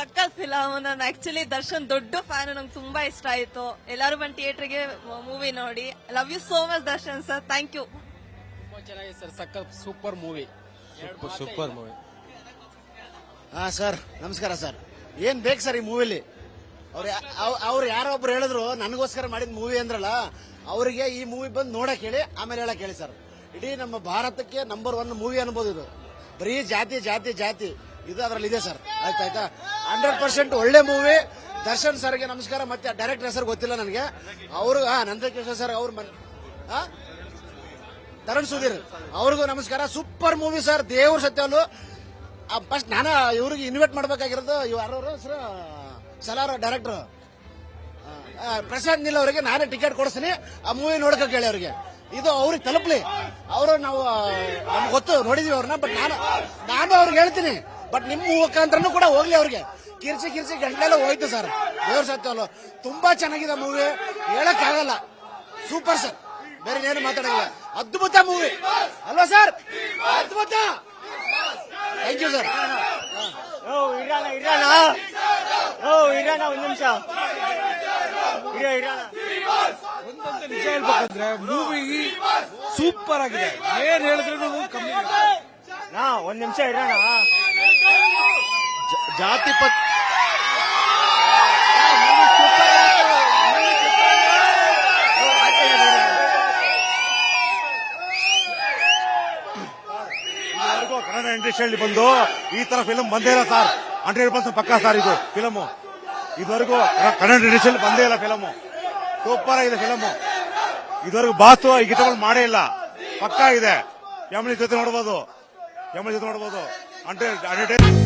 ಸಖತ್ ಫಿಲಮ್. ನಾನು ಆಕ್ಚುಲಿ ದರ್ಶನ್ ದೊಡ್ಡ ಫ್ಯಾನ್, ನಂಗೆ ತುಂಬಾ ಇಷ್ಟ ಆಯ್ತು. ಎಲ್ಲರೂ ಬಂದು ಥಿಯೇಟರ್ಗೆ ಮೂವಿ ನೋಡಿ. Love you so much Darshan sir, thank you. ತುಂಬಾ ಚೆನ್ನಾಗಿದೆ ಸರ್, ಸಖತ್ ಸೂಪರ್ ಮೂವಿ. Super movie. ಹಾ ಸರ್, ನಮಸ್ಕಾರ ಸರ್. ಏನ್ ಬೇಕು ಸರ್ ಈ ಮೂವಿಲಿ? ಅವ್ರು ಯಾರೊಬ್ರು ಹೇಳಿದ್ರು ನನಗೋಸ್ಕರ ಮಾಡಿದ ಮೂವಿ ಅಂದ್ರಲ್ಲ, ಅವರಿಗೆ ಈ ಮೂವಿ ಬಂದು ನೋಡಕ್ ಹೇಳಿ, ಆಮೇಲೆ ಹೇಳಕ್ ಹೇಳಿ ಸರ್. ಇಡೀ ನಮ್ಮ ಭಾರತಕ್ಕೆ ನಂಬರ್ 1 ಮೂವಿ ಅನ್ಬೋದು ಇದು. ಬರೀ ಜಾತಿ ಜಾತಿ ಜಾತಿ ಇದು ಅದರಲ್ಲಿ ಇದೆ ಸರ್. ಆಯ್ತಾಯ್ತಾ, 100% ಒಳ್ಳೆ ಮೂವಿ. ದರ್ಶನ್ ಸರ್ಗೆ ನಮಸ್ಕಾರ. ಮತ್ತೆ ಡೈರೆಕ್ಟರ್ ಹೆಸರು ಗೊತ್ತಿಲ್ಲ ನನಗೆ. ಅವರು ನಂದಕಿಶೋರ್ ಸರ್, ಅವ್ರ ತರುಣ್ ಸುಧೀರ್ ಅವ್ರಿಗೂ ನಮಸ್ಕಾರ. ಸೂಪರ್ ಮೂವಿ ಸರ್, ದೇವ್ರ ಸತ್ಯಲು. ಫಸ್ಟ್ ನಾನು ಇವ್ರಿಗೆ ಇನ್ವೈಟ್ ಮಾಡ್ಬೇಕಾಗಿರೋದು, ಯಾರವರು ಹೆಸರು ಸಲಾರ ಡೈರೆಕ್ಟರ್ ಪ್ರಶಾಂತ್ ನೀಲ್ ಅವರಿಗೆ ನಾನೇ ಟಿಕೆಟ್ ಕೊಡಿಸ್ತೀನಿ, ಆ ಮೂವಿ ನೋಡ್ಕೊ ಹೇಳಿ ಅವ್ರಿಗೆ. ಇದು ಅವ್ರಿಗೆ ತಲುಪಲಿ. ಅವರು ನಾವು ನಮ್ಗೆ ಗೊತ್ತು, ನೋಡಿದೀವಿ ಅವ್ರನ್ನ. ಬಟ್ ನಾನು ಅವ್ರಿಗೆ ಹೇಳ್ತೀನಿ, ಬಟ್ ನಿಮ್ಮ ಮುಖಾಂತರನು ಕೂಡ ಹೋಗ್ಲಿ ಅವ್ರಿಗೆ. ಕಿರ್ಚಿ ಗಂಟೆಲ್ಲ ಹೋಯ್ತು ಸರ್, ದೇವ್ರ ಸತ್ಯಲು. ತುಂಬಾ ಚೆನ್ನಾಗಿದೆ ಮೂವಿ, ಹೇಳಕ್ ಆಗಲ್ಲ. ಸೂಪರ್ ಸರ್, ಬೇರೆ ಏನು ಮಾತಾಡಲ್ಲ. ಅದ್ಭುತ ಮೂವಿ ಅಲ್ವಾ ಸರ್? ಅದ್ಭುತ. Thank you sir. ಇರಾನ ಒಂದ್ ನಿಮಿಷ. ಒಂದೊಂದು ನಿಜ ಹೇಳ್ಬೇಕಂದ್ರೆ ಮೂವಿ ಸೂಪರ್ ಆಗಿದೆ. ಏನ್ ಹೇಳಿದ್ರು ಕಮ್ಮಿ. ಒಂದ್ ನಿಮಿಷ ಇರೋಣ. ಜಾತಿ ಕನ್ನಡ ಇಂಡಸ್ಟ್ರಿಯಲ್ಲಿ ಬಂದು ಈ ತರ ಫಿಲಂ ಬಂದೇ ಇಲ್ಲ ಸರ್. 100% ಪಕ್ಕಾ ಸರ್ ಇದು ಫಿಲಮ್. ಇದುವರೆಗೂ ಕನ್ನಡ ಇಂಡಸ್ಟ್ರಿಯಲ್ಲಿ ಬಂದೇ ಇಲ್ಲ ಫಿಲಮ್. ಸೂಪರ್ ಆಗಿದೆ ಫಿಲಮ್. ಇದುವರೆಗೂ ಬಾಸು ಈ ಗೀತಗಳು ಮಾಡೇ ಇಲ್ಲ. ಪಕ್ಕಾ ಇದೆ. ಫ್ಯಾಮಿಲಿ ಜೊತೆ ನೋಡಬಹುದು. 100